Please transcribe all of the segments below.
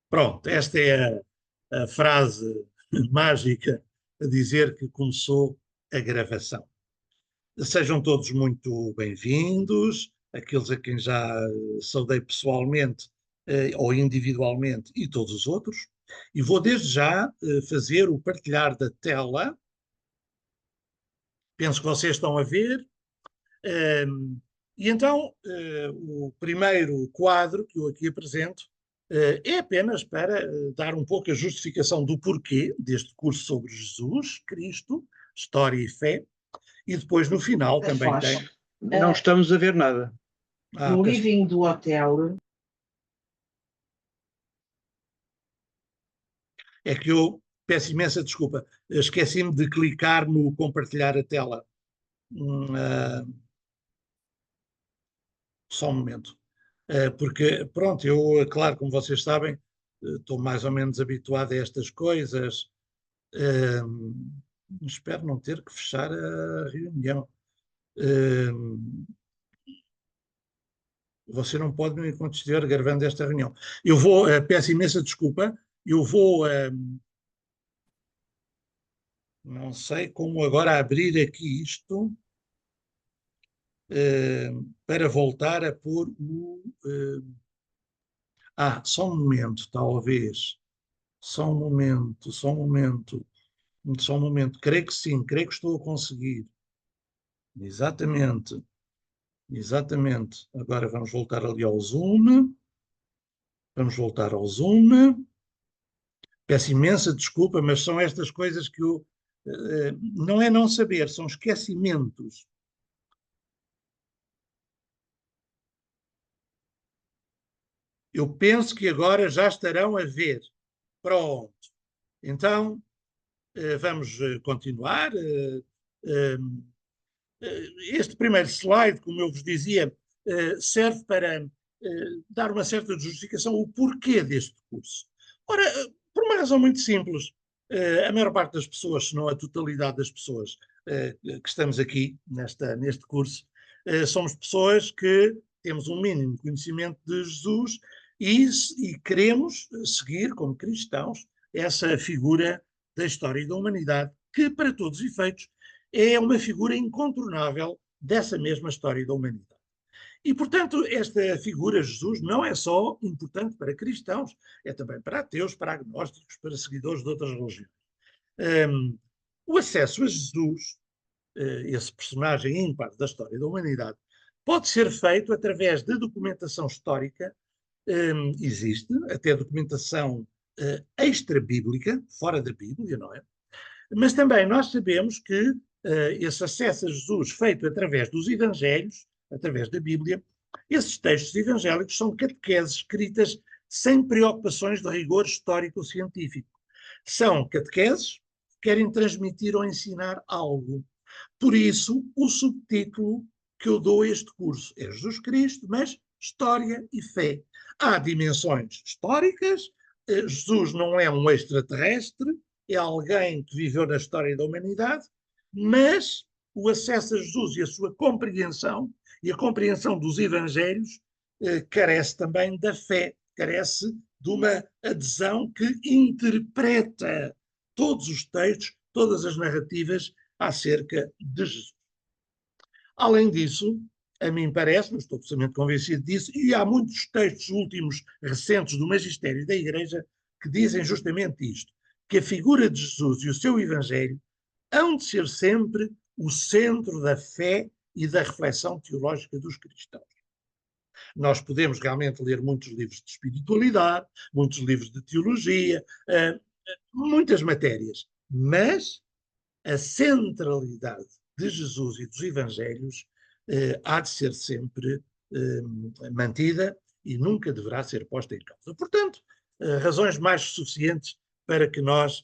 Pronto, esta é a frase mágica a dizer que começou a gravação. Sejam todos muito bem-vindos, aqueles a quem já saudei pessoalmente ou individualmente e todos os outros. E vou desde já fazer o partilhar da tela. Penso que vocês estão a ver. E então, o primeiro quadro que eu aqui apresento é apenas para dar um pouco a justificação do porquê deste curso sobre Jesus, Cristo, História e Fé, e depois no final também Afonso, tem. Não estamos a ver nada. no living do hotel. É que eu peço imensa desculpa, esqueci-me de clicar no compartilhar a tela. Só um momento. Porque, pronto, eu, claro, como vocês sabem, estou mais ou menos habituado a estas coisas. Espero não ter que fechar a reunião. Você não pode, enquanto estiver gravando esta reunião. Eu vou, peço imensa desculpa, eu vou, não sei como agora abrir aqui isto, para voltar a pôr o. Só um momento, talvez. Só um momento, só um momento. Só um momento. Creio que sim, creio que estou a conseguir. Exatamente, exatamente. Agora vamos voltar ali ao Zoom. Vamos voltar ao Zoom. Peço imensa desculpa, mas são estas coisas que eu. Não é não saber, são esquecimentos. Eu penso que agora já estarão a ver. Pronto. Então, vamos continuar. Este primeiro slide, como eu vos dizia, serve para dar uma certa justificação o porquê deste curso. Ora, por uma razão muito simples, a maior parte das pessoas, se não a totalidade das pessoas que estamos aqui neste curso, somos pessoas que temos um mínimo conhecimento de Jesus e queremos seguir, como cristãos, essa figura da história e da humanidade, que, para todos os efeitos, é uma figura incontornável dessa mesma história da humanidade. E, portanto, esta figura, Jesus, não é só importante para cristãos, é também para ateus, para agnósticos, para seguidores de outras religiões. O acesso a Jesus, esse personagem ímpar da história da humanidade, pode ser feito através de documentação histórica, existe até documentação extra-bíblica, fora da Bíblia, não é? Mas também nós sabemos que esse acesso a Jesus feito através dos Evangelhos, através da Bíblia, esses textos evangélicos são catequeses escritas sem preocupações de rigor histórico-científico. São catequeses que querem transmitir ou ensinar algo. Por isso, o subtítulo que eu dou a este curso é Jesus Cristo, mas História e Fé. Há dimensões históricas, Jesus não é um extraterrestre, é alguém que viveu na história da humanidade, mas o acesso a Jesus e a sua compreensão, e a compreensão dos evangelhos, carece também da fé, carece de uma adesão que interpreta todos os textos, todas as narrativas acerca de Jesus. Além disso, a mim parece, mas estou absolutamente convencido disso, e há muitos textos últimos, recentes, do magistério da Igreja, que dizem justamente isto, que a figura de Jesus e o seu Evangelho hão de ser sempre o centro da fé e da reflexão teológica dos cristãos. Nós podemos realmente ler muitos livros de espiritualidade, muitos livros de teologia, muitas matérias, mas a centralidade de Jesus e dos Evangelhos há de ser sempre mantida e nunca deverá ser posta em causa. Portanto, razões mais suficientes para que nós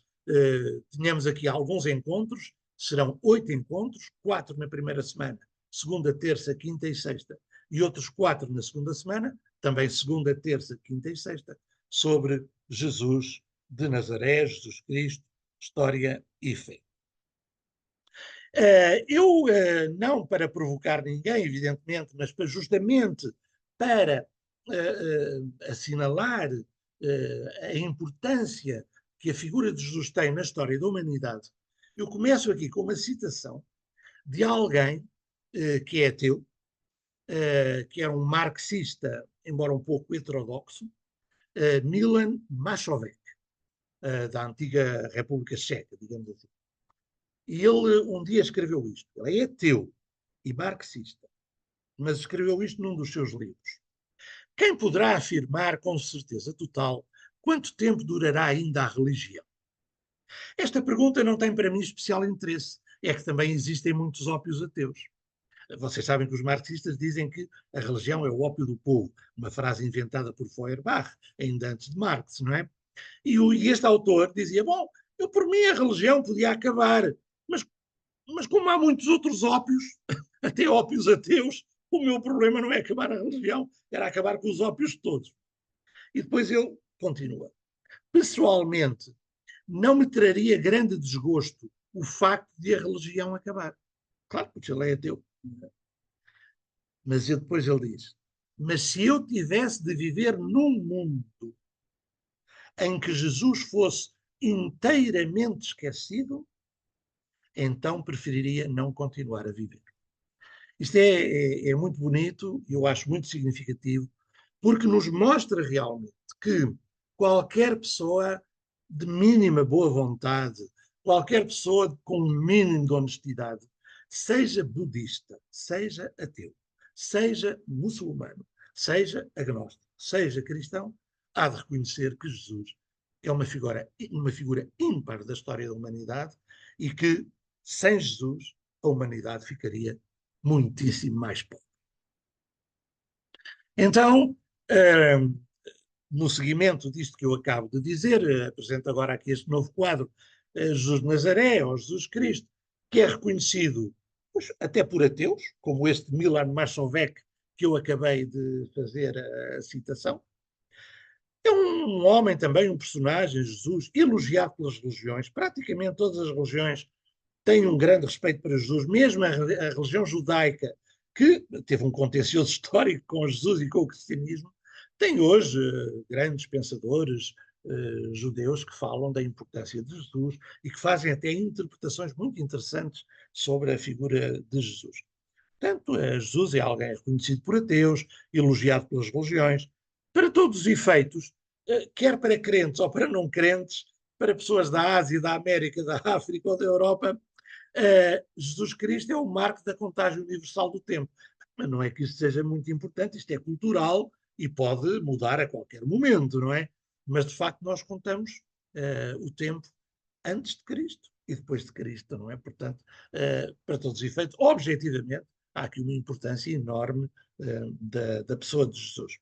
tenhamos aqui alguns encontros, serão 8 encontros, 4 na primeira semana, segunda, terça, quinta e sexta, e outros 4 na segunda semana, também segunda, terça, quinta e sexta, sobre Jesus de Nazaré, Jesus Cristo, história e fé. Eu, não para provocar ninguém, evidentemente, mas justamente para assinalar a importância que a figura de Jesus tem na história da humanidade, eu começo aqui com uma citação de alguém que é ateu, que era um marxista, embora um pouco heterodoxo, Milan Mašovek, da antiga República Checa, digamos assim. E ele um dia escreveu isto. Ele é ateu e marxista, mas escreveu isto num dos seus livros. Quem poderá afirmar com certeza total quanto tempo durará ainda a religião? Esta pergunta não tem para mim especial interesse. É que também existem muitos ópios ateus. Vocês sabem que os marxistas dizem que a religião é o ópio do povo, uma frase inventada por Feuerbach, ainda antes de Marx, não é? E este autor dizia, bom, eu por mim a religião podia acabar, mas como há muitos outros ópios, até ópios ateus, o meu problema não é acabar a religião, era acabar com os ópios todos. E depois ele continua. Pessoalmente, não me traria grande desgosto o facto de a religião acabar. Claro, porque ele é ateu. Mas depois ele diz, mas se eu tivesse de viver num mundo em que Jesus fosse inteiramente esquecido, então preferiria não continuar a viver. Isto é muito bonito e eu acho muito significativo, porque nos mostra realmente que qualquer pessoa de mínima boa vontade, qualquer pessoa com um mínimo de honestidade, seja budista, seja ateu, seja muçulmano, seja agnóstico, seja cristão, há de reconhecer que Jesus é uma figura ímpar da história da humanidade e que, sem Jesus, a humanidade ficaria muitíssimo mais pobre. Então, no seguimento disto que eu acabo de dizer, apresento agora aqui este novo quadro, Jesus de Nazaré, ou Jesus Cristo, que é reconhecido pois, até por ateus, como este Milan Mašovek, que eu acabei de fazer a citação. É um homem também, um personagem, Jesus, elogiado pelas religiões. Praticamente todas as religiões têm um grande respeito para Jesus, mesmo a religião judaica, que teve um contencioso histórico com Jesus e com o cristianismo, tem hoje grandes pensadores judeus que falam da importância de Jesus e que fazem até interpretações muito interessantes sobre a figura de Jesus. Portanto, Jesus é alguém reconhecido por ateus, elogiado pelas religiões, para todos os efeitos, quer para crentes ou para não crentes, para pessoas da Ásia, da América, da África ou da Europa, Jesus Cristo é o marco da contagem universal do tempo. Mas não é que isto seja muito importante, isto é cultural e pode mudar a qualquer momento, não é? Mas, de facto, nós contamos o tempo antes de Cristo e depois de Cristo, não é? Portanto, para todos os efeitos, objetivamente, há aqui uma importância enorme da pessoa de Jesus.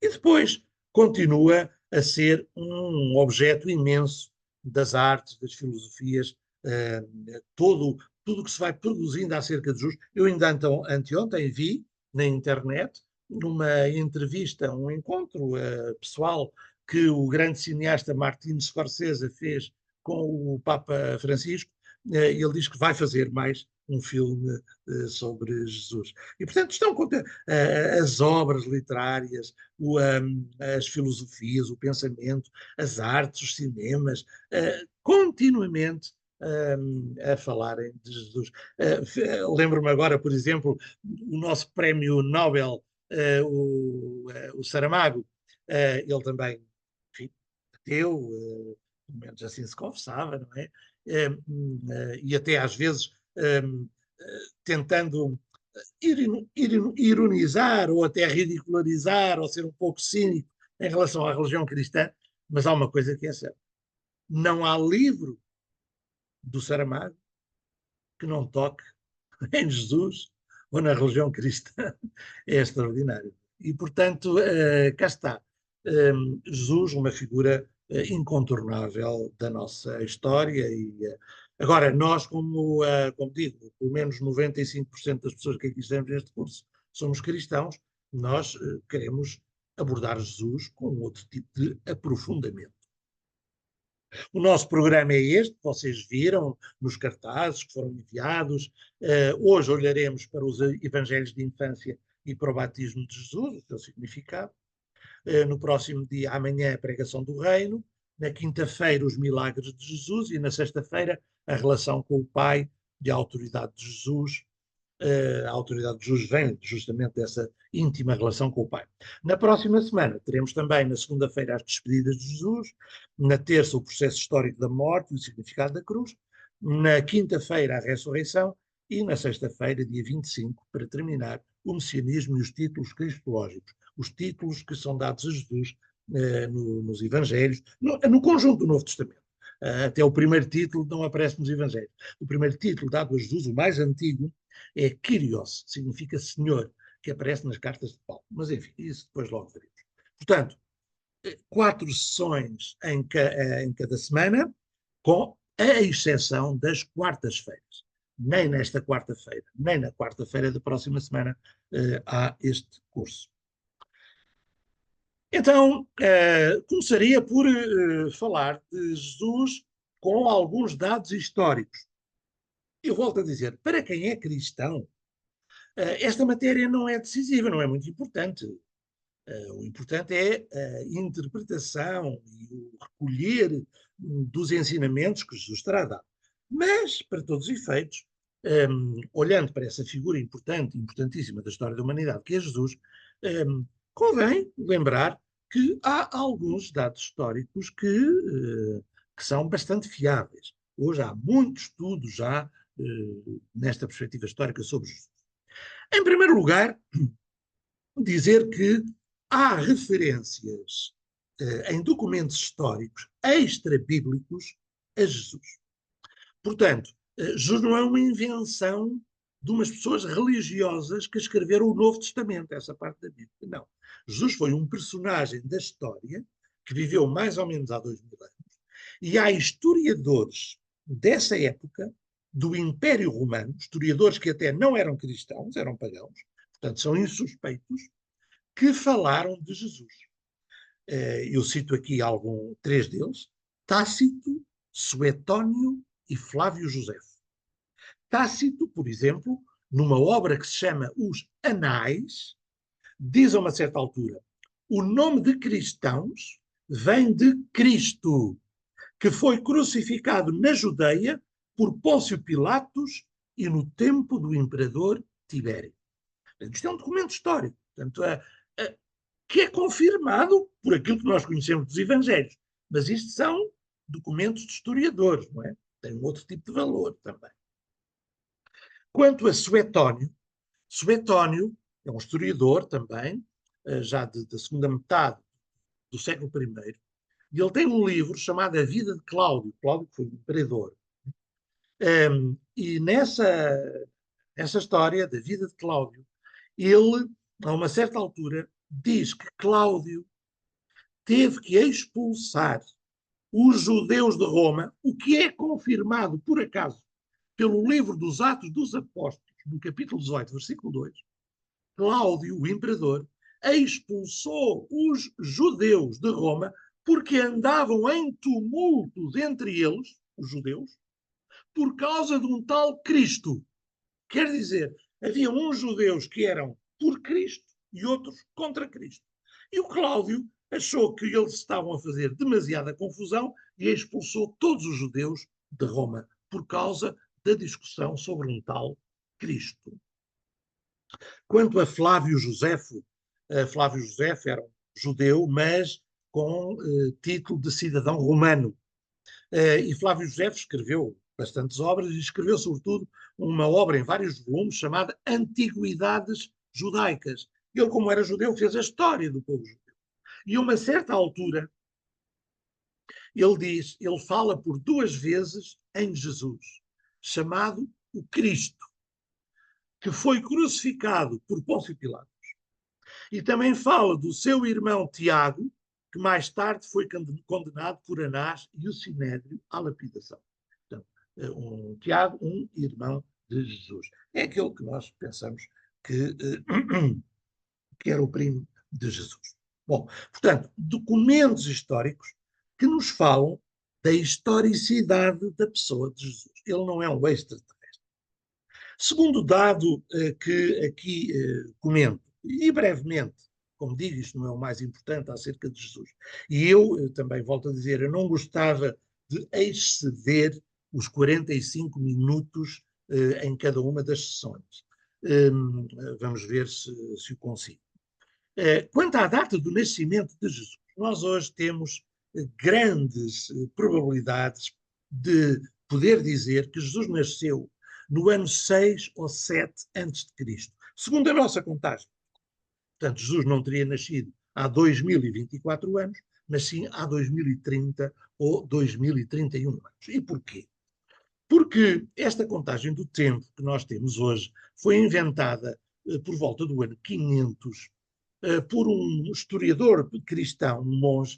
E depois continua a ser um objeto imenso das artes, das filosofias, tudo que se vai produzindo acerca de Jesus. Eu ainda anteontem vi na internet numa entrevista, um encontro pessoal que o grande cineasta Martin Scorsese fez com o Papa Francisco. Ele diz que vai fazer mais um filme sobre Jesus. E, portanto, estão as obras literárias, as filosofias, o pensamento, as artes, os cinemas, continuamente a falarem de Jesus. Lembro-me agora, por exemplo, o nosso prémio Nobel, o Saramago, ele também, enfim, ateu, pelo menos assim se confessava, não é? E até às vezes tentando ironizar ou até ridicularizar ou ser um pouco cínico em relação à religião cristã, mas há uma coisa que é certa. Não há livro do Saramago que não toque em Jesus ou na religião cristã. É extraordinário. E, portanto, cá está. Jesus, uma figura incontornável da nossa história. Agora, nós, como digo, pelo menos 95% das pessoas que aqui estamos neste curso somos cristãos, nós queremos abordar Jesus com outro tipo de aprofundamento. O nosso programa é este, vocês viram nos cartazes que foram enviados. Hoje olharemos para os evangelhos de infância e para o batismo de Jesus, o seu significado. No próximo dia, amanhã, a pregação do reino. Na quinta-feira, os milagres de Jesus. E na sexta-feira, a relação com o Pai e a autoridade de Jesus. A autoridade de Jesus vem justamente dessa íntima relação com o Pai. Na próxima semana, teremos também, na segunda-feira, as despedidas de Jesus. Na terça, o processo histórico da morte e o significado da cruz. Na quinta-feira, a ressurreição. E na sexta-feira, dia 25, para terminar, o messianismo e os títulos cristológicos, os títulos que são dados a Jesus nos Evangelhos, no conjunto do Novo Testamento. Até o primeiro título não aparece nos Evangelhos. O primeiro título dado a Jesus, o mais antigo, é Kyrios, significa Senhor, que aparece nas cartas de Paulo. Mas enfim, isso depois logo veremos. Portanto, 4 sessões em cada semana, com a exceção das quartas-feiras. Nem nesta quarta-feira, nem na quarta-feira da próxima semana há este curso. Então, começaria por falar de Jesus com alguns dados históricos. Eu volto a dizer, para quem é cristão, esta matéria não é decisiva, não é muito importante. O importante é a interpretação e o recolher dos ensinamentos que Jesus terá dado. Mas, para todos os efeitos, olhando para essa figura importante, importantíssima da história da humanidade, que é Jesus, convém lembrar que há alguns dados históricos que são bastante fiáveis. Hoje há muito estudo já nesta perspectiva histórica sobre Jesus. Em primeiro lugar, dizer que há referências em documentos históricos extra-bíblicos a Jesus. Portanto, Jesus não é uma invenção de umas pessoas religiosas que escreveram o Novo Testamento, essa parte da Bíblia. Não. Jesus foi um personagem da história que viveu mais ou menos há 2000 anos, e há historiadores dessa época, do Império Romano, historiadores que até não eram cristãos, eram pagãos, portanto são insuspeitos, que falaram de Jesus. Eu cito aqui 3 deles: Tácito, Suetónio e Flávio Josefo. Tácito, por exemplo, numa obra que se chama Os Anais, diz a uma certa altura: o nome de cristãos vem de Cristo, que foi crucificado na Judeia por Pôncio Pilatos e no tempo do imperador Tibério. Isto é um documento histórico, portanto, que é confirmado por aquilo que nós conhecemos dos Evangelhos. Mas isto são documentos de historiadores, não é? Tem um outro tipo de valor também. Quanto a Suetónio é um historiador também, já da segunda metade do século I, e ele tem um livro chamado A Vida de Cláudio. Cláudio foi um imperador. E nessa história da vida de Cláudio, ele, a uma certa altura, diz que Cláudio teve que expulsar os judeus de Roma, o que é confirmado, por acaso, pelo livro dos Atos dos Apóstolos, no capítulo 18, versículo 2. Cláudio, o imperador, expulsou os judeus de Roma porque andavam em tumultos entre eles, os judeus, por causa de um tal Cristo. Quer dizer, havia uns judeus que eram por Cristo e outros contra Cristo. E o Cláudio achou que eles estavam a fazer demasiada confusão e expulsou todos os judeus de Roma por causa da discussão sobre um tal Cristo. Quanto a Flávio Josefo era um judeu, mas com título de cidadão romano. E Flávio Josefo escreveu bastantes obras e escreveu, sobretudo, uma obra em vários volumes chamada Antiguidades Judaicas. Ele, como era judeu, fez a história do povo judeu. E a uma certa altura, ele fala por 2 vezes em Jesus, chamado o Cristo, que foi crucificado por Pôncio Pilatos. E também fala do seu irmão Tiago, que mais tarde foi condenado por Anás e o Sinédrio à lapidação. Portanto, Tiago, um irmão de Jesus. É aquele que nós pensamos que era o primo de Jesus. Bom, portanto, documentos históricos que nos falam da historicidade da pessoa de Jesus. Ele não é um extraterrestre. Segundo dado que aqui comento, e brevemente, como digo, isto não é o mais importante acerca de Jesus. E eu também volto a dizer, eu não gostava de exceder os 45 minutos em cada uma das sessões. Vamos ver se o consigo. Quanto à data do nascimento de Jesus, nós hoje temos grandes probabilidades de poder dizer que Jesus nasceu no ano 6 ou 7 antes de Cristo, segundo a nossa contagem. Portanto, Jesus não teria nascido há 2024 anos, mas sim há 2030 ou 2031 anos. E porquê? Porque esta contagem do tempo que nós temos hoje foi inventada por volta do ano 500 por um historiador cristão, um monge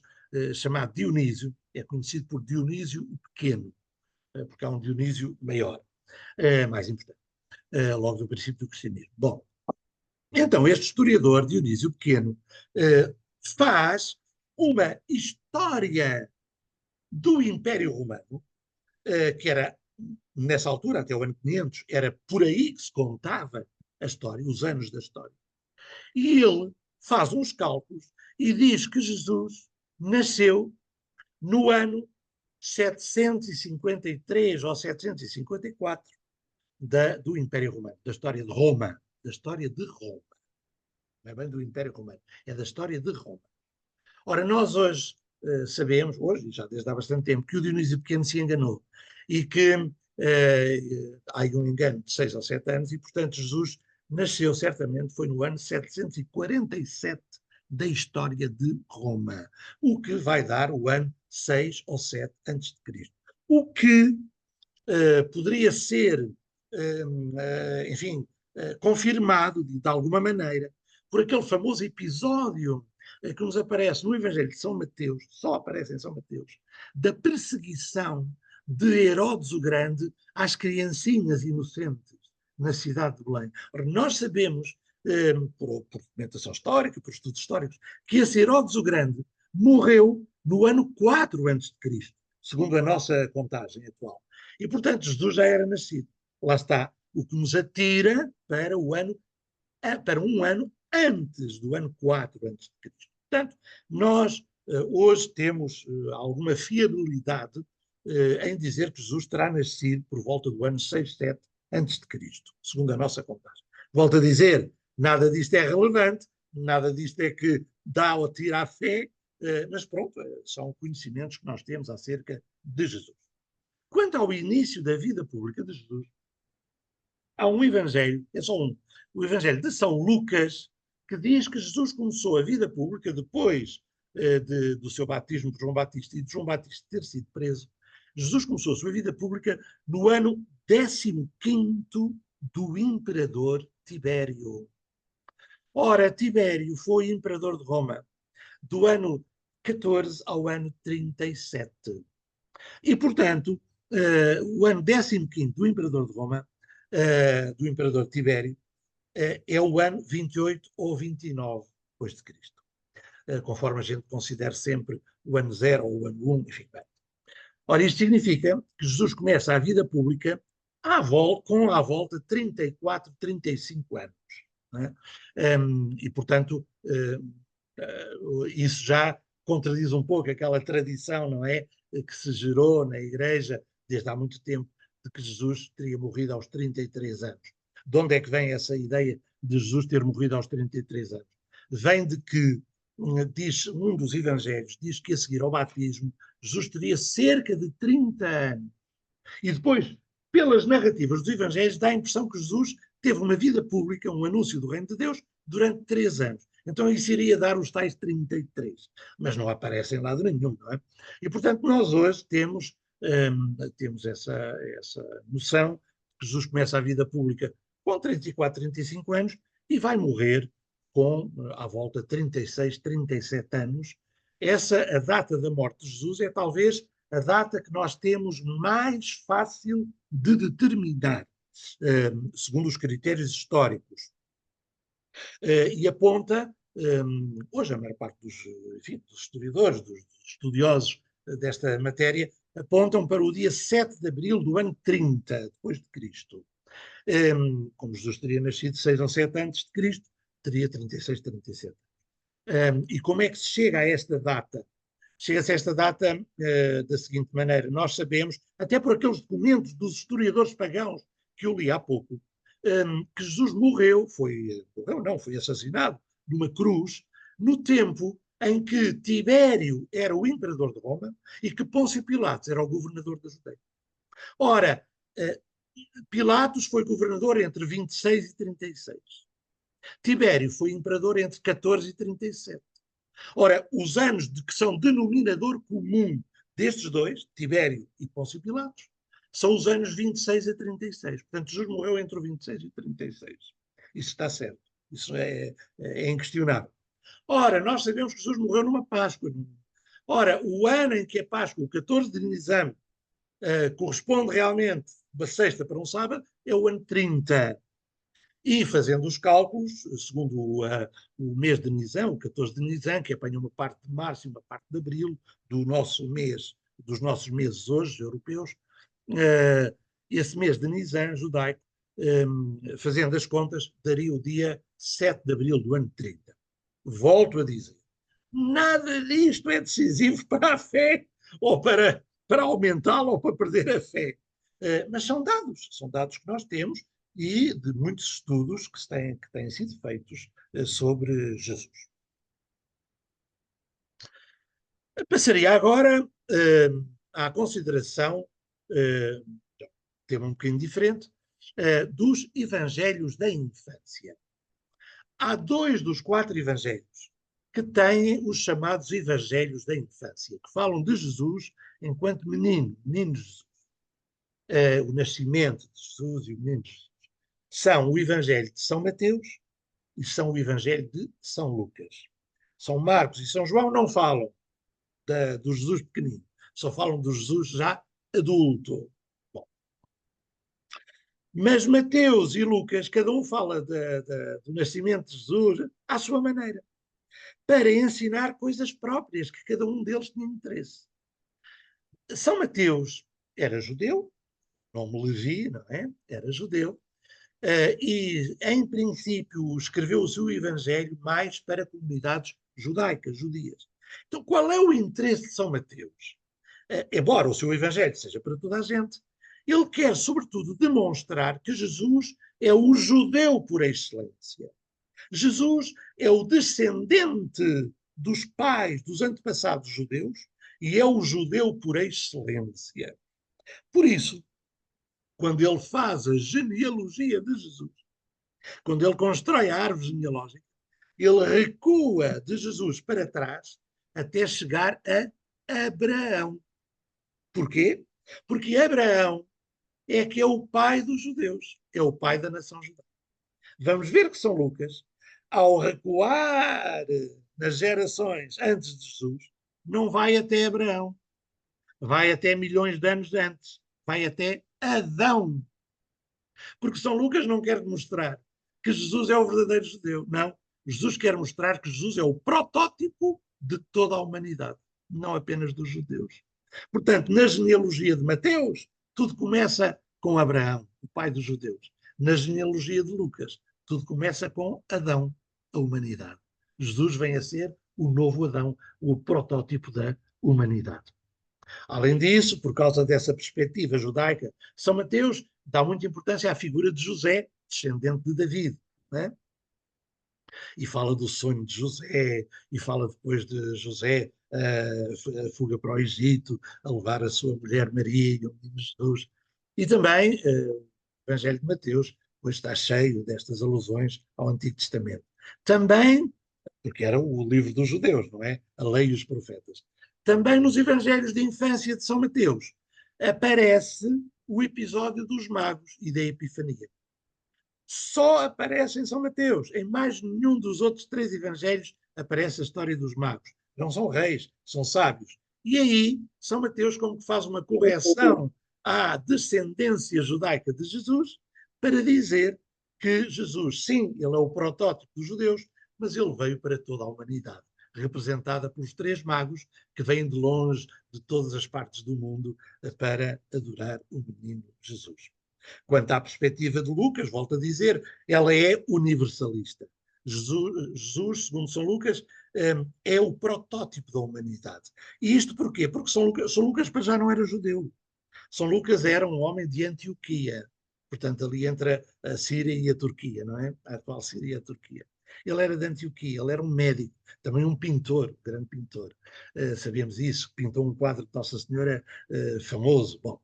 chamado Dionísio, é conhecido por Dionísio o Pequeno, porque há um Dionísio maior, mais importante, logo do princípio do cristianismo. Bom, então este historiador, Dionísio Pequeno, faz uma história do Império Romano, que era, nessa altura, até o ano 500, era por aí que se contava a história, os anos da história. E ele faz uns cálculos e diz que Jesus nasceu no ano 753 ou 754 do Império Romano, da história de Roma. Da história de Roma. Não é bem do Império Romano, é da história de Roma. Ora, nós hoje sabemos, hoje, já desde há bastante tempo, que o Dionísio Pequeno se enganou e que há um engano de 6 ou 7 anos e, portanto, Jesus nasceu certamente, foi no ano 747 da história de Roma, o que vai dar o ano 6 ou 7 antes de Cristo. O que poderia ser, enfim, confirmado de alguma maneira por aquele famoso episódio que nos aparece no Evangelho de São Mateus, só aparece em São Mateus, da perseguição de Herodes o Grande às criancinhas inocentes na cidade de Belém. Ora, nós sabemos, por documentação histórica, por estudos históricos, que esse Herodes o Grande morreu no ano 4 a.C., segundo a nossa contagem atual. E, portanto, Jesus já era nascido. Lá está, o que nos atira para um ano antes do ano 4 antes de Cristo. Portanto, nós hoje temos alguma fiabilidade em dizer que Jesus terá nascido por volta do ano 6, 7 antes de Cristo, segundo a nossa contagem. Volto a dizer, nada disto é relevante, nada disto é que dá ou tira a fé, mas pronto, são conhecimentos que nós temos acerca de Jesus. Quanto ao início da vida pública de Jesus, há um evangelho, é só um, o evangelho de São Lucas, que diz que Jesus começou a vida pública depois do seu batismo por João Batista e de João Batista ter sido preso. Jesus começou a sua vida pública no ano 15º do imperador Tibério. Ora, Tibério foi imperador de Roma do ano 14 ao ano 37. E, portanto, o ano 15º do imperador de Roma, do imperador Tibério, é o ano 28 ou 29 depois de Cristo, conforme a gente considera sempre o ano 0 ou o ano 1, enfim. Bem. Ora, isto significa que Jesus começa a vida pública com à volta 34, 35 anos. Né? E, portanto, isso já contradiz um pouco aquela tradição, não é? Que se gerou na Igreja desde há muito tempo, de que Jesus teria morrido aos 33 anos. De onde é que vem essa ideia de Jesus ter morrido aos 33 anos? Vem de que, diz um dos evangelhos, diz que a seguir ao batismo, Jesus teria cerca de 30 anos. E depois, pelas narrativas dos evangelhos, dá a impressão que Jesus teve uma vida pública, um anúncio do reino de Deus, durante 3 anos. Então isso iria dar os tais 33. Mas não aparece em lado nenhum, não é? E, portanto, nós hoje temos essa noção que Jesus começa a vida pública com 34, 35 anos e vai morrer com, à volta, 36, 37 anos. A data da morte de Jesus é talvez a data que nós temos mais fácil de determinar, segundo os critérios históricos. E aponta, hoje a maior parte dos historiadores, dos estudiosos desta matéria, apontam para o dia 7 de abril do ano 30, depois de Cristo. Como Jesus teria nascido 6 ou 7 antes de Cristo, teria 36, 37. E como é que se chega a esta data? Chega-se a esta data da seguinte maneira: nós sabemos, até por aqueles documentos dos historiadores pagãos que eu li há pouco, que Jesus morreu, foi assassinado numa cruz, no tempo em que Tibério era o imperador de Roma e que Pôncio Pilatos era o governador da Judeia. Ora, Pilatos foi governador entre 26 e 36. Tibério foi imperador entre 14 e 37. Ora, os anos que são denominador comum destes dois, Tibério e Pôncio Pilatos, são os anos 26 a 36. Portanto, Jesus morreu entre o 26 e 36. Isso está certo. Isso é inquestionável. Ora, nós sabemos que Jesus morreu numa Páscoa. Ora, o ano em que é Páscoa, o 14 de Nisan, corresponde realmente uma sexta para um sábado, é o ano 30. E fazendo os cálculos, segundo o mês de Nisan, o 14 de Nisan, que apanha uma parte de março e uma parte de abril dos nossos meses hoje, europeus, esse mês de Nisan judaico, fazendo as contas, daria o dia 7 de abril do ano 30. Volto a dizer, nada disto é decisivo para a fé, ou para aumentá-la, ou para perder a fé. Mas são dados que nós temos e de muitos estudos que têm sido feitos sobre Jesus. Passaria agora à consideração, tema um bocadinho diferente, dos evangelhos da infância. Há 2 dos 4 evangelhos que têm os chamados evangelhos da infância, que falam de Jesus enquanto menino Jesus. O nascimento de Jesus e o menino Jesus. São o evangelho de São Mateus e são o evangelho de São Lucas. São Marcos e São João não falam do Jesus pequenino, só falam do Jesus já adulto. Bom. Mas Mateus e Lucas, cada um fala do nascimento de Jesus à sua maneira, para ensinar coisas próprias que cada um deles tinha interesse. São Mateus era judeu, nome Levi, não é? Era judeu, e em princípio escreveu o seu evangelho mais para comunidades judaicas, judias. Então qual é o interesse de São Mateus? Embora o seu evangelho seja para toda a gente, ele quer sobretudo demonstrar que Jesus é o judeu por excelência. Jesus é o descendente dos pais, dos antepassados judeus, e é o judeu por excelência. Por isso, quando ele faz a genealogia de Jesus, quando ele constrói a árvore genealógica, ele recua de Jesus para trás até chegar a Abraão. Porquê? Porque Abraão é que é o pai dos judeus, é o pai da nação judaica. Vamos ver que São Lucas, ao recuar nas gerações antes de Jesus, não vai até Abraão, vai até milhões de anos antes, vai até Adão. Porque São Lucas não quer demonstrar que Jesus é o verdadeiro judeu. Não. Jesus quer mostrar que Jesus é o protótipo de toda a humanidade, não apenas dos judeus. Portanto, na genealogia de Mateus, tudo começa com Abraão, o pai dos judeus. Na genealogia de Lucas, tudo começa com Adão, a humanidade. Jesus vem a ser o novo Adão, o protótipo da humanidade. Além disso, por causa dessa perspectiva judaica, São Mateus dá muita importância à figura de José, descendente de David, né? E fala do sonho de José, e fala depois de José a fuga para o Egito, a levar a sua mulher Maria, o menino Jesus. E também o Evangelho de Mateus, pois está cheio destas alusões ao Antigo Testamento. Também, porque era o livro dos judeus, não é? A lei e os profetas. Também nos Evangelhos de infância de São Mateus aparece o episódio dos magos e da Epifania. Só aparece em São Mateus. Em mais nenhum dos outros 3 evangelhos aparece a história dos magos. Não são reis, são sábios. E aí, São Mateus como que faz uma correção à descendência judaica de Jesus para dizer que Jesus, sim, ele é o protótipo dos judeus, mas ele veio para toda a humanidade, representada pelos 3 magos que vêm de longe, de todas as partes do mundo, para adorar o menino Jesus. Quanto à perspectiva de Lucas, volto a dizer, ela é universalista. Jesus, segundo São Lucas, é o protótipo da humanidade. E isto porquê? Porque São Lucas para já não era judeu. São Lucas era um homem de Antioquia, portanto ali entre a Síria e a Turquia, não é? A atual Síria e a Turquia. Ele era de Antioquia, ele era um médico, também um pintor, grande pintor. Sabemos isso, pintou um quadro de Nossa Senhora famoso. Bom,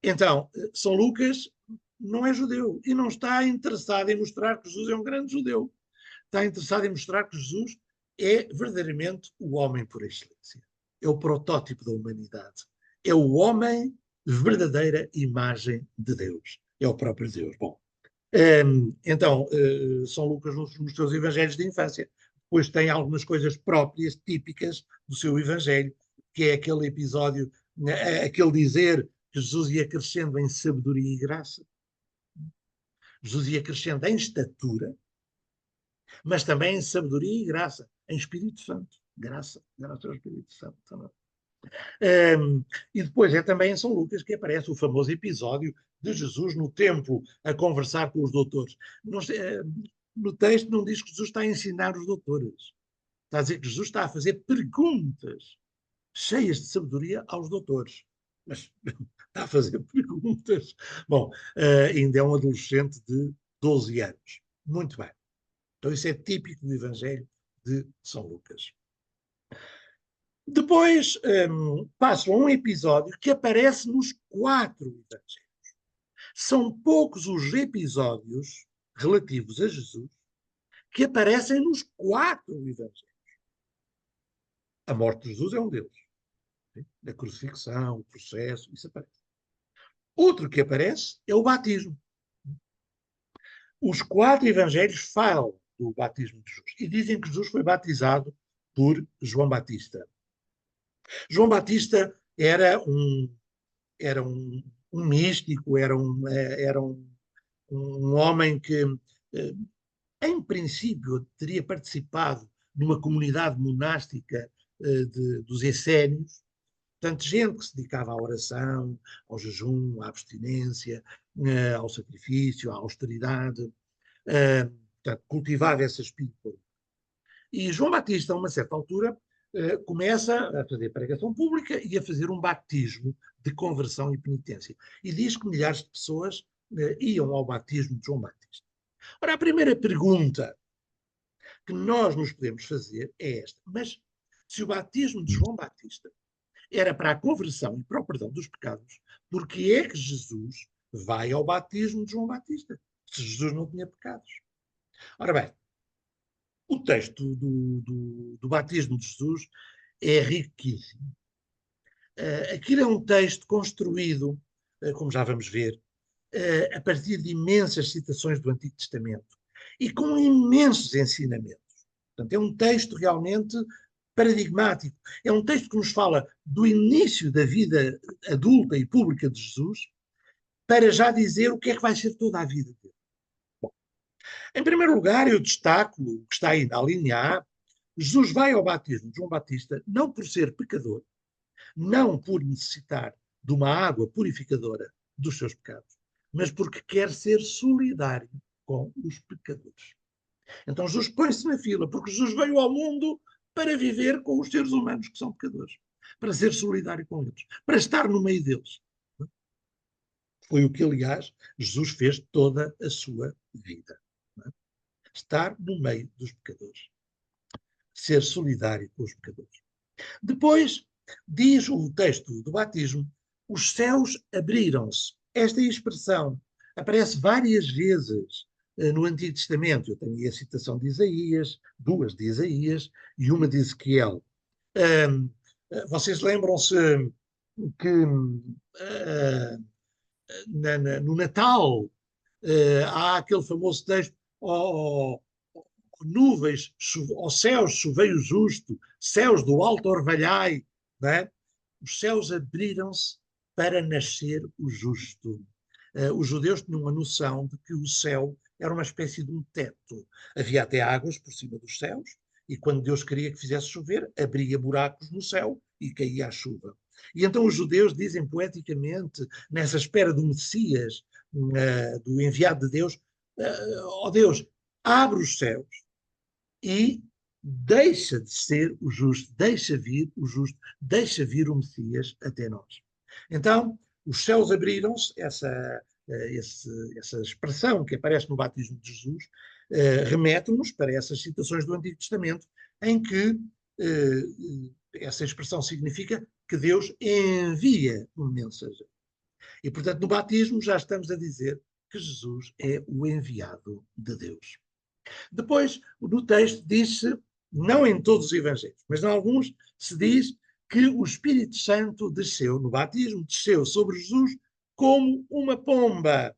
então, São Lucas não é judeu e não está interessado em mostrar que Jesus é um grande judeu. Está interessado em mostrar que Jesus é verdadeiramente o homem por excelência. É o protótipo da humanidade. É o homem verdadeira imagem de Deus. É o próprio Deus. Bom, então, São Lucas nos seus evangelhos de infância, depois tem algumas coisas próprias, típicas do seu evangelho, que é aquele episódio, aquele dizer que Jesus ia crescendo em sabedoria e graça. Jesus ia crescendo em estatura, mas também em sabedoria e graça, em Espírito Santo. Graça ao Espírito Santo também. E depois é também em São Lucas que aparece o famoso episódio de Jesus no templo a conversar com os doutores. No texto não diz que Jesus está a ensinar os doutores. Está a dizer que Jesus está a fazer perguntas cheias de sabedoria aos doutores. Mas está a fazer perguntas. Bom, ainda é um adolescente de 12 anos. Muito bem. Então isso é típico do Evangelho de São Lucas. Depois passo a um episódio que aparece nos 4 evangelhos. São poucos os episódios relativos a Jesus que aparecem nos 4 evangelhos. A morte de Jesus é um deles. A crucifixão, o processo, isso aparece. Outro que aparece é o batismo. Os 4 evangelhos falam do batismo de Jesus e dizem que Jesus foi batizado por João Batista. João Batista era um místico, era um homem que, em princípio, teria participado numa comunidade monástica dos essénios, portanto, gente que se dedicava à oração, ao jejum, à abstinência, ao sacrifício, à austeridade, portanto, cultivava essa espiritualidade. E João Batista, a uma certa altura, começa a fazer pregação pública e a fazer um batismo de conversão e penitência. E diz que milhares de pessoas iam ao batismo de João Batista. Ora, a primeira pergunta que nós nos podemos fazer é esta: mas se o batismo de João Batista era para a conversão e para o perdão dos pecados, por que é que Jesus vai ao batismo de João Batista? Se Jesus não tinha pecados. Ora bem, o texto do batismo de Jesus é riquíssimo. Aquilo é um texto construído, como já vamos ver, a partir de imensas citações do Antigo Testamento e com imensos ensinamentos. Portanto, é um texto realmente paradigmático. É um texto que nos fala do início da vida adulta e pública de Jesus para já dizer o que é que vai ser toda a vida dele. Bom, em primeiro lugar, eu destaco o que está aí na linha A. Jesus vai ao batismo de João Batista não por ser pecador, não por necessitar de uma água purificadora dos seus pecados, mas porque quer ser solidário com os pecadores. Então Jesus põe-se na fila, porque Jesus veio ao mundo para viver com os seres humanos que são pecadores, para ser solidário com eles, para estar no meio deles. Foi o que, aliás, Jesus fez toda a sua vida. Estar no meio dos pecadores. Ser solidário com os pecadores. Depois, diz o texto do batismo, os céus abriram-se. Esta expressão aparece várias vezes no Antigo Testamento. Eu tenho aí a citação de Isaías, 2 de Isaías e uma de Ezequiel. Vocês lembram-se que no Natal há aquele famoso texto, nuvens, aos céus choveio justo, céus do alto orvalhai, não é? Os céus abriram-se para nascer o justo. Os judeus tinham a noção de que o céu era uma espécie de um teto. Havia até águas por cima dos céus, e quando Deus queria que fizesse chover, abria buracos no céu e caía a chuva. E então os judeus dizem poeticamente, nessa espera do Messias, do enviado de Deus, ó Deus, abre os céus e deixa de ser o justo, deixa vir o justo, deixa vir o Messias até nós. Então, os céus abriram-se, essa expressão que aparece no batismo de Jesus, remete-nos para essas citações do Antigo Testamento, em que essa expressão significa que Deus envia um mensageiro. E, portanto, no batismo já estamos a dizer que Jesus é o enviado de Deus. Depois, no texto diz-se, não em todos os evangelhos, mas em alguns se diz que o Espírito Santo desceu, no batismo, desceu sobre Jesus como uma pomba.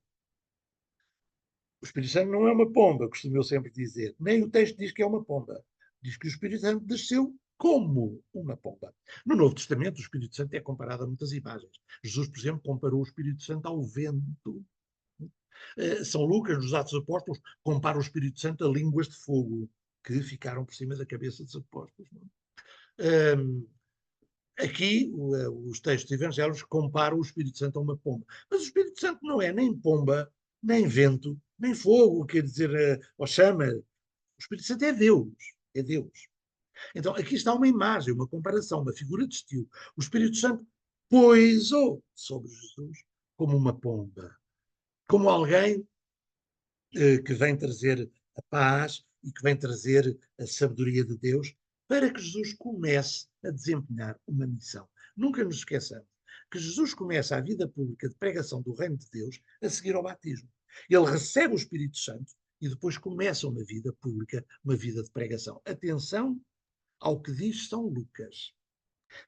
O Espírito Santo não é uma pomba, costumo eu sempre dizer. Nem o texto diz que é uma pomba. Diz que o Espírito Santo desceu como uma pomba. No Novo Testamento, o Espírito Santo é comparado a muitas imagens. Jesus, por exemplo, comparou o Espírito Santo ao vento. São Lucas, nos Atos dos Apóstolos, compara o Espírito Santo a línguas de fogo que ficaram por cima da cabeça dos apóstolos. Aqui, os textos evangélicos comparam o Espírito Santo a uma pomba. Mas o Espírito Santo não é nem pomba, nem vento, nem fogo, quer dizer, ou chama. O Espírito Santo é Deus. É Deus. Então, aqui está uma imagem, uma comparação, uma figura de estilo. O Espírito Santo poisou sobre Jesus como uma pomba. Como alguém que vem trazer a paz e que vem trazer a sabedoria de Deus para que Jesus comece a desempenhar uma missão. Nunca nos esqueçamos que Jesus começa a vida pública de pregação do reino de Deus a seguir ao batismo. Ele recebe o Espírito Santo e depois começa uma vida pública, uma vida de pregação. Atenção ao que diz São Lucas.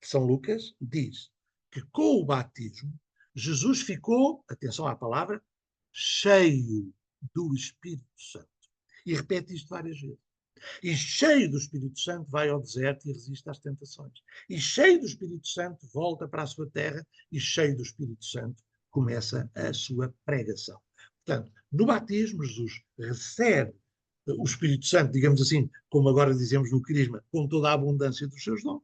São Lucas diz que com o batismo Jesus ficou, atenção à palavra, cheio do Espírito Santo. E repete isto várias vezes. E cheio do Espírito Santo vai ao deserto e resiste às tentações. E cheio do Espírito Santo volta para a sua terra e cheio do Espírito Santo começa a sua pregação. Portanto, no batismo, Jesus recebe o Espírito Santo, digamos assim, como agora dizemos no Crisma, com toda a abundância dos seus dons.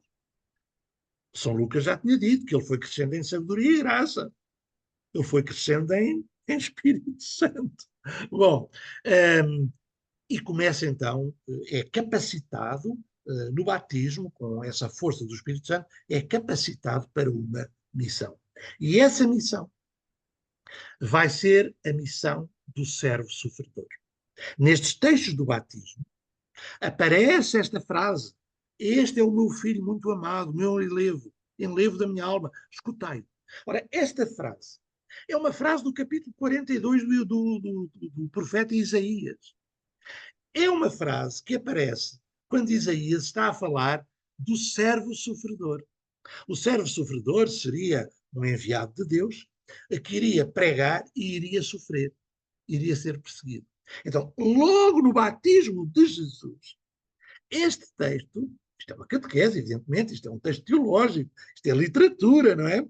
São Lucas já tinha dito que ele foi crescendo em sabedoria e graça. Ele foi crescendo em Espírito Santo. Bom, e começa então, é capacitado no batismo, com essa força do Espírito Santo, é capacitado para uma missão. E essa missão vai ser a missão do servo sofredor. Nestes textos do batismo, aparece esta frase: este é o meu filho muito amado, meu enlevo da minha alma, escutai-o. Ora, esta frase é uma frase do capítulo 42 do profeta Isaías. É uma frase que aparece quando Isaías está a falar do servo sofredor. O servo sofredor seria um enviado de Deus que iria pregar e iria sofrer, iria ser perseguido. Então, logo no batismo de Jesus, este texto, isto é uma catequese, evidentemente, isto é um texto teológico, isto é literatura, não é?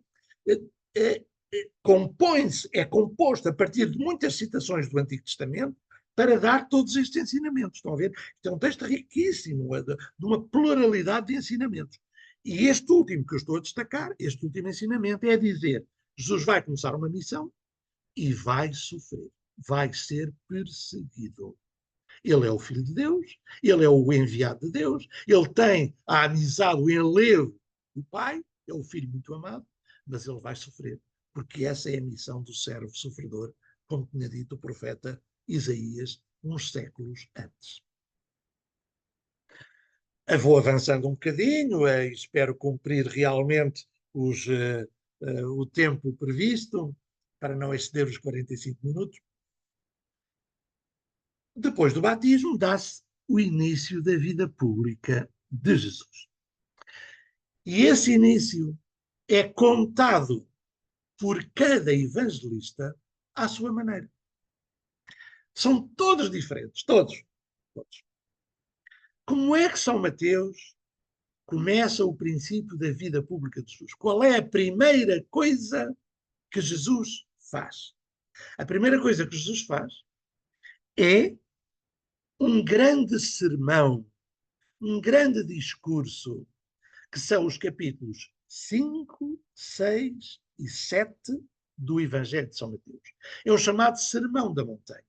Compõe-se, é composto a partir de muitas citações do Antigo Testamento para dar todos estes ensinamentos. Estão a ver? Isto é um texto riquíssimo, de uma pluralidade de ensinamentos. E este último que eu estou a destacar, este último ensinamento, é dizer: Jesus vai começar uma missão e vai sofrer, vai ser perseguido. Ele é o Filho de Deus, ele é o enviado de Deus, ele tem a amizade, o enlevo do Pai, é o Filho muito amado, mas ele vai sofrer, porque essa é a missão do servo sofredor, como tinha dito o profeta Isaías uns séculos antes. Vou avançando um bocadinho, espero cumprir realmente o tempo previsto, para não exceder os 45 minutos. Depois do batismo, dá-se o início da vida pública de Jesus. E esse início é contado por cada evangelista à sua maneira. São todos diferentes, todos. Como é que São Mateus começa o princípio da vida pública de Jesus? Qual é a primeira coisa que Jesus faz? A primeira coisa que Jesus faz é um grande sermão, um grande discurso, que são os capítulos 5, 6 e 7 do Evangelho de São Mateus. É o chamado Sermão da Montanha.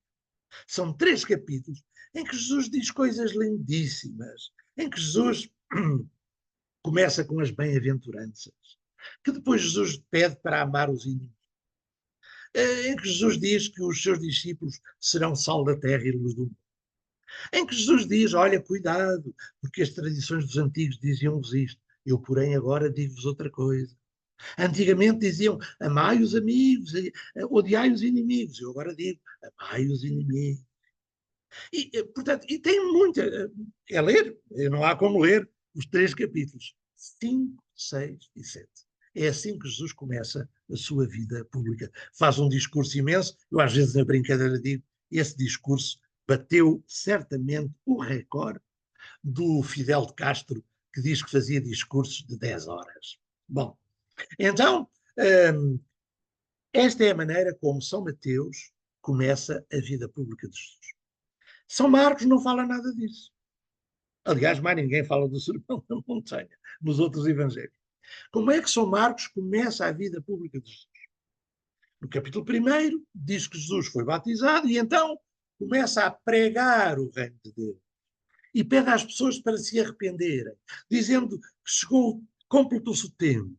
São 3 capítulos em que Jesus diz coisas lindíssimas, em que Jesus começa com as bem-aventuranças, que depois Jesus pede para amar os inimigos, em que Jesus diz que os seus discípulos serão sal da terra e luz do mundo, em que Jesus diz, olha, cuidado, porque as tradições dos antigos diziam-vos isto, eu, porém, agora digo-vos outra coisa. Antigamente diziam, amai os amigos, odiai os inimigos, eu agora digo, amai os inimigos. E, portanto, e tem muita, é ler, não há como ler os 3 capítulos, 5, 6 e 7. É assim que Jesus começa a sua vida pública. Faz um discurso imenso, eu às vezes na brincadeira digo, esse discurso bateu certamente o recorde do Fidel de Castro, que diz que fazia discursos de 10 horas. Bom, então, esta é a maneira como São Mateus começa a vida pública de Jesus. São Marcos não fala nada disso. Aliás, mais ninguém fala do Sermão da Montanha nos outros evangelhos. Como é que São Marcos começa a vida pública de Jesus? No capítulo 1, diz que Jesus foi batizado e então começa a pregar o reino de Deus. E pede às pessoas para se arrependerem, dizendo que chegou, completou-se o tempo,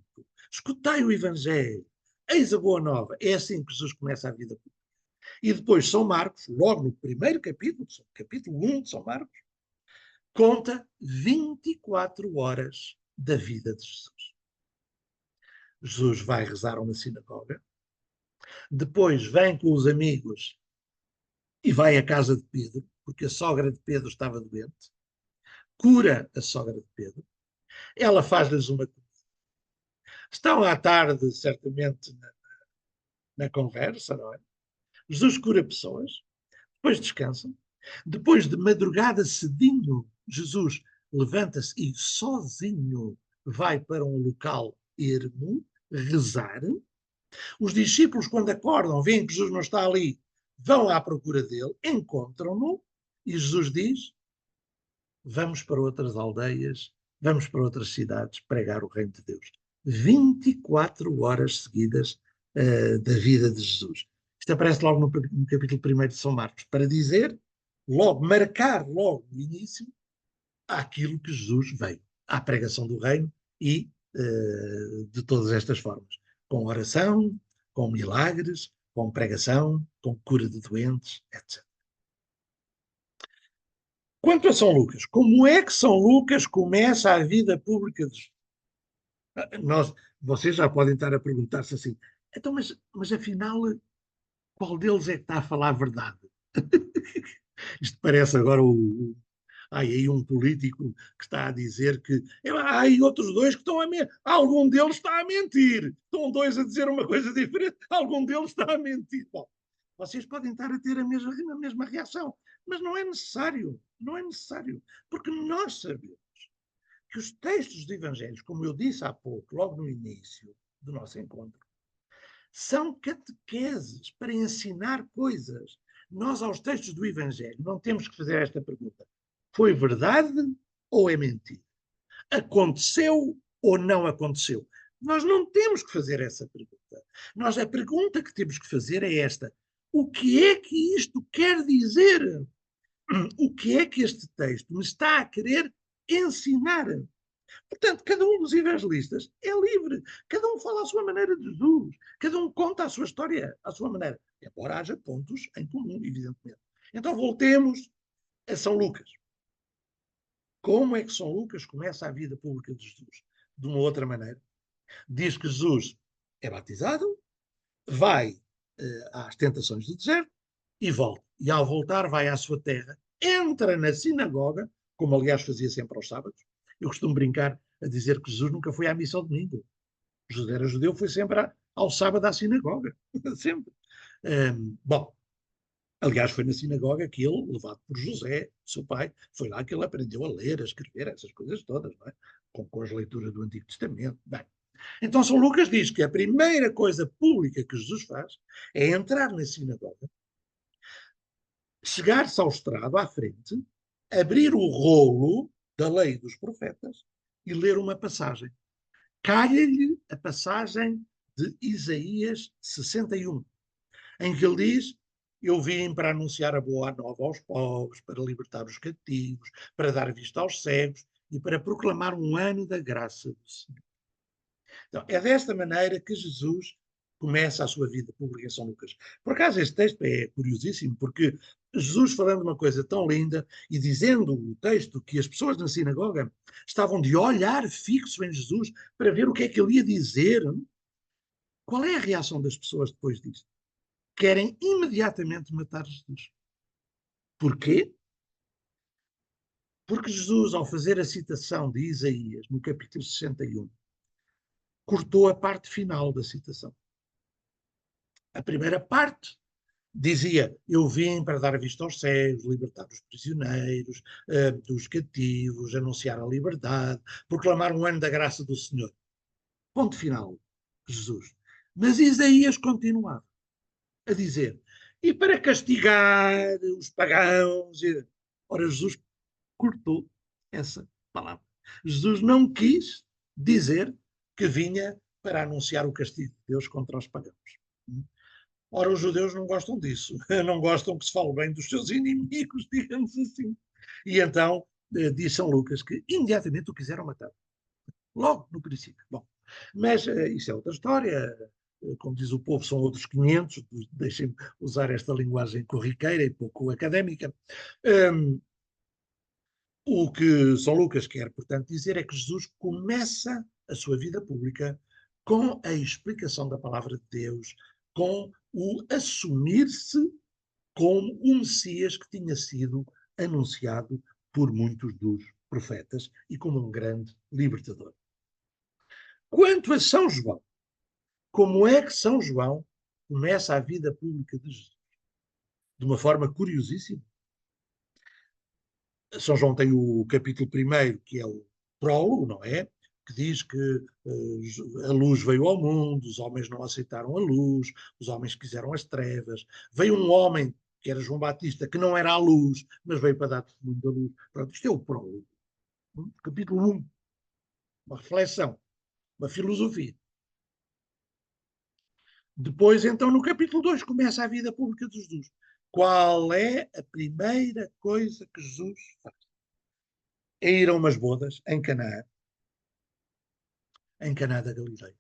escutai o Evangelho, eis a boa nova. É assim que Jesus começa a vida pública. E depois São Marcos, logo no primeiro capítulo, capítulo 1 de São Marcos, conta 24 horas da vida de Jesus. Jesus vai rezar a uma sinagoga, depois vem com os amigos e vai à casa de Pedro, porque a sogra de Pedro estava doente, cura a sogra de Pedro, ela faz-lhes uma comida. Estão à tarde, certamente, na conversa, não é? Jesus cura pessoas, depois descansam, depois de madrugada cedinho, Jesus levanta-se e sozinho vai para um local ermo rezar. Os discípulos, quando acordam, veem que Jesus não está ali, vão à procura dele, encontram-no e Jesus diz, vamos para outras aldeias, vamos para outras cidades pregar o reino de Deus. 24 horas seguidas da vida de Jesus. Isto aparece logo no capítulo 1 de São Marcos, para dizer, logo, marcar logo o início àquilo que Jesus veio, à pregação do reino e de todas estas formas, com oração, com milagres, com pregação, com cura de doentes, etc. Quanto a São Lucas, como é que São Lucas começa a vida pública de Jesus? Vocês já podem estar a perguntar-se assim, então, mas afinal, qual deles é que está a falar a verdade? Isto parece agora aí um político que está a dizer que há aí outros dois que estão a mentir. Algum deles está a mentir. Estão dois a dizer uma coisa diferente. Algum deles está a mentir. Bom, vocês podem estar a ter a mesma reação, mas não é necessário. Não é necessário. Porque nós sabemos que os textos dos evangelhos, como eu disse há pouco, logo no início do nosso encontro, são catequeses para ensinar coisas. Nós, aos textos do evangelho, não temos que fazer esta pergunta. Foi verdade ou é mentira? Aconteceu ou não aconteceu? Nós não temos que fazer essa pergunta. A pergunta que temos que fazer é esta. O que é que isto quer dizer? O que é que este texto me está a querer ensinar? Portanto, cada um dos evangelistas é livre. Cada um fala à sua maneira de Jesus. Cada um conta a sua história à sua maneira. Embora haja pontos em comum, evidentemente. Então voltemos a São Lucas. Como é que São Lucas começa a vida pública de Jesus? De uma outra maneira. Diz que Jesus é batizado, vai às tentações do deserto e volta. E ao voltar vai à sua terra, entra na sinagoga, como aliás fazia sempre aos sábados. Eu costumo brincar a dizer que Jesus nunca foi à missa ao domingo. Jesus era judeu, foi sempre ao sábado à sinagoga. Sempre. Bom, aliás, foi na sinagoga que ele, levado por José, seu pai, foi lá que ele aprendeu a ler, a escrever, essas coisas todas, não é? Com as leituras do Antigo Testamento. Bem, então São Lucas diz que a primeira coisa pública que Jesus faz é entrar na sinagoga, chegar-se ao estrado à frente, abrir o rolo da lei dos profetas e ler uma passagem. Calha-lhe a passagem de Isaías 61, em que ele diz, Eu vim para anunciar a boa nova aos pobres, para libertar os cativos, para dar vista aos cegos e para proclamar um ano da graça do Senhor. Então, é desta maneira que Jesus começa a sua vida pública em São Lucas. Por acaso, este texto é curiosíssimo, porque Jesus, falando uma coisa tão linda e dizendo o texto que as pessoas na sinagoga estavam de olhar fixo em Jesus para ver o que é que ele ia dizer. Qual é a reação das pessoas depois disto? Querem imediatamente matar Jesus. Porquê? Porque Jesus, ao fazer a citação de Isaías, no capítulo 61, cortou a parte final da citação. A primeira parte dizia: eu vim para dar vista aos cegos, libertar os prisioneiros, dos cativos, anunciar a liberdade, proclamar um ano da graça do Senhor. Ponto final, Jesus. Mas Isaías continuava a dizer: e para castigar os pagãos. Ora, Jesus cortou essa palavra. Jesus não quis dizer que vinha para anunciar o castigo de Deus contra os pagãos. Ora, os judeus não gostam disso, não gostam que se fale bem dos seus inimigos, digamos assim. E então diz São Lucas que imediatamente o quiseram matar, logo no princípio. Bom, mas isso é outra história, como diz o povo, são outros 500, deixem-me usar esta linguagem corriqueira e pouco académica. O que São Lucas quer, portanto, dizer é que Jesus começa a sua vida pública com a explicação da palavra de Deus, com o assumir-se como o Messias que tinha sido anunciado por muitos dos profetas e como um grande libertador. Quanto a São João, como é que São João começa a vida pública de Jesus? De uma forma curiosíssima. São João tem o capítulo 1, que é o prólogo, não é? Que diz que a luz veio ao mundo, os homens não aceitaram a luz, os homens quiseram as trevas. Veio um homem, que era João Batista, que não era a luz, mas veio para dar testemunho da luz. Pronto, isto é o prólogo. Capítulo 1. Uma reflexão, uma filosofia. Depois, então, no capítulo 2, começa a vida pública de Jesus. Qual é a primeira coisa que Jesus faz? É ir a umas bodas em Canaã da Galileia,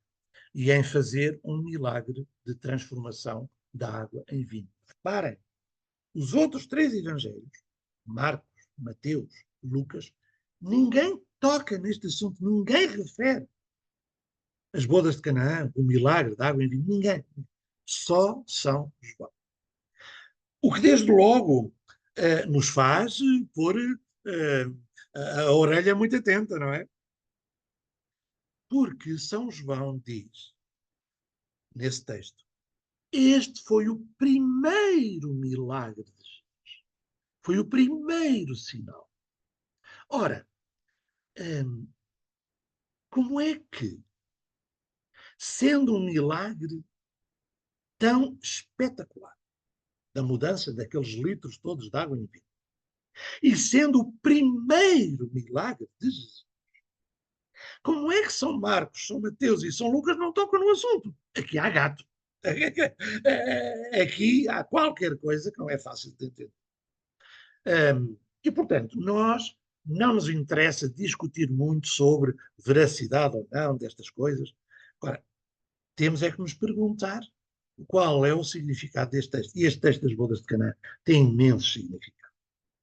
e em fazer um milagre de transformação da água em vinho. Reparem, os outros 3 evangelhos, Marcos, Mateus, Lucas, ninguém toca neste assunto, ninguém refere as bodas de Canaã, o milagre da água em vinho, ninguém. Só São João. O que desde logo nos faz pôr a orelha muito atenta, não é? Porque São João diz, nesse texto, este foi o primeiro milagre de Jesus. Foi o primeiro sinal. Ora, como é que, sendo um milagre tão espetacular, da mudança daqueles litros todos de água em vinho, e sendo o primeiro milagre de Jesus, como é que São Marcos, São Mateus e São Lucas não tocam no assunto? Aqui há gato. Aqui há qualquer coisa que não é fácil de entender. E, portanto, nós não nos interessa discutir muito sobre veracidade ou não destas coisas. Agora, temos é que nos perguntar qual é o significado deste texto. E este texto das bodas de Caná tem imenso significado.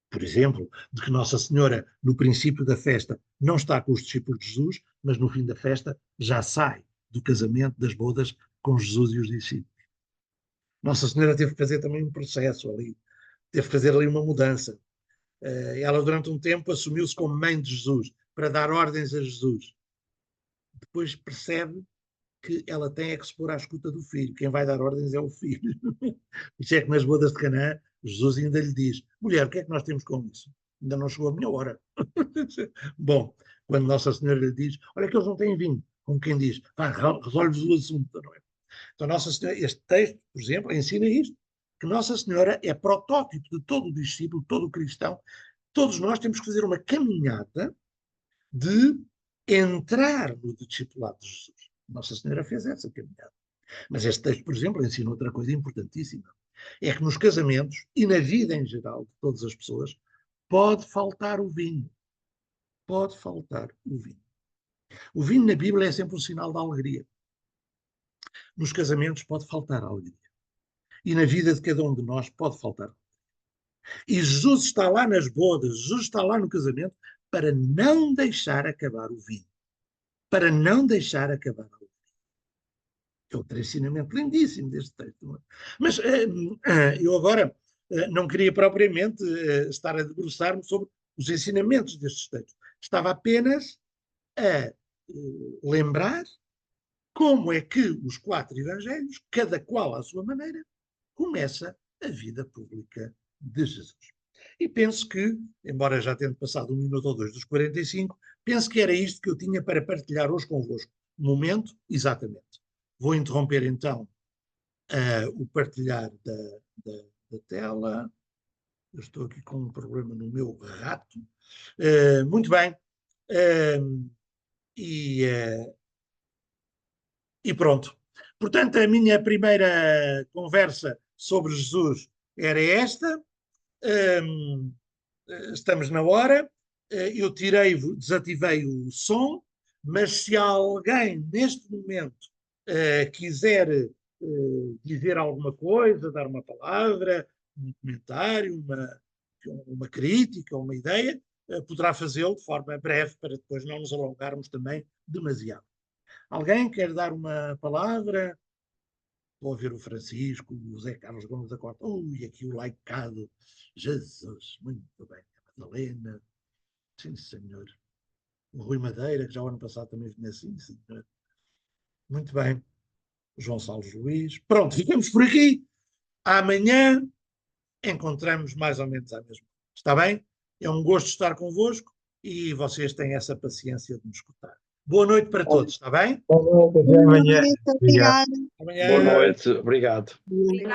Por exemplo, de que Nossa Senhora, no princípio da festa, não está com os discípulos de Jesus, mas no fim da festa já sai do casamento, das bodas, com Jesus e os discípulos. Nossa Senhora teve que fazer também um processo ali, teve que fazer ali uma mudança. Ela, durante um tempo, assumiu-se como mãe de Jesus, para dar ordens a Jesus. Depois percebe que ela tem é que se pôr à escuta do filho. Quem vai dar ordens é o filho. Isso é que nas bodas de Caná, Jesus ainda lhe diz: mulher, o que é que nós temos com isso? Ainda não chegou a minha hora. Bom, quando Nossa Senhora lhe diz: olha que eles não têm vinho, como quem diz, resolve-vos o assunto, não é? Então, Nossa Senhora, este texto, por exemplo, ensina isto, que Nossa Senhora é protótipo de todo o discípulo, todo o cristão. Todos nós temos que fazer uma caminhada de entrar no discipulado de Jesus. Nossa Senhora fez essa caminhada. Mas este texto, por exemplo, ensina outra coisa importantíssima. É que nos casamentos e na vida em geral de todas as pessoas pode faltar o vinho. Pode faltar o vinho. O vinho na Bíblia é sempre um sinal de alegria. Nos casamentos pode faltar a alegria. E na vida de cada um de nós pode faltar. E Jesus está lá nas bodas, Jesus está lá no casamento para não deixar acabar o vinho. Para não deixar acabar a alegria. É outro ensinamento lindíssimo deste texto. Mas eu agora não queria propriamente estar a debruçar-me sobre os ensinamentos destes textos. Estava apenas a lembrar como é que os 4 evangelhos, cada qual à sua maneira, começa a vida pública de Jesus. E penso que, embora já tendo passado 1 minuto ou 2 dos 45, penso que era isto que eu tinha para partilhar hoje convosco. Momento, exatamente. Vou interromper então o partilhar da tela. Eu estou aqui com um problema no meu rato. Muito bem. E pronto. Portanto, a minha primeira conversa sobre Jesus era esta. Estamos na hora. Eu desativei o som, mas se alguém neste momento quiser dizer alguma coisa, dar uma palavra, um comentário, uma crítica, uma ideia, poderá fazê-lo de forma breve para depois não nos alongarmos também demasiado. Alguém quer dar uma palavra? Vou ouvir o Francisco, o Zé Carlos Gomes da Costa. Ui, aqui o laicado. Jesus, muito bem. A Madalena. Sim, senhor. O Rui Madeira, que já o ano passado também vinha assim, senhor. Muito bem. O João Salles Luís. Pronto, ficamos por aqui. Amanhã encontramos mais ou menos à mesma. Está bem? É um gosto estar convosco e vocês têm essa paciência de me escutar. Boa noite para todos, está bem? Boa noite, até amanhã. Obrigada. Amanhã. Boa noite, obrigado. Obrigada.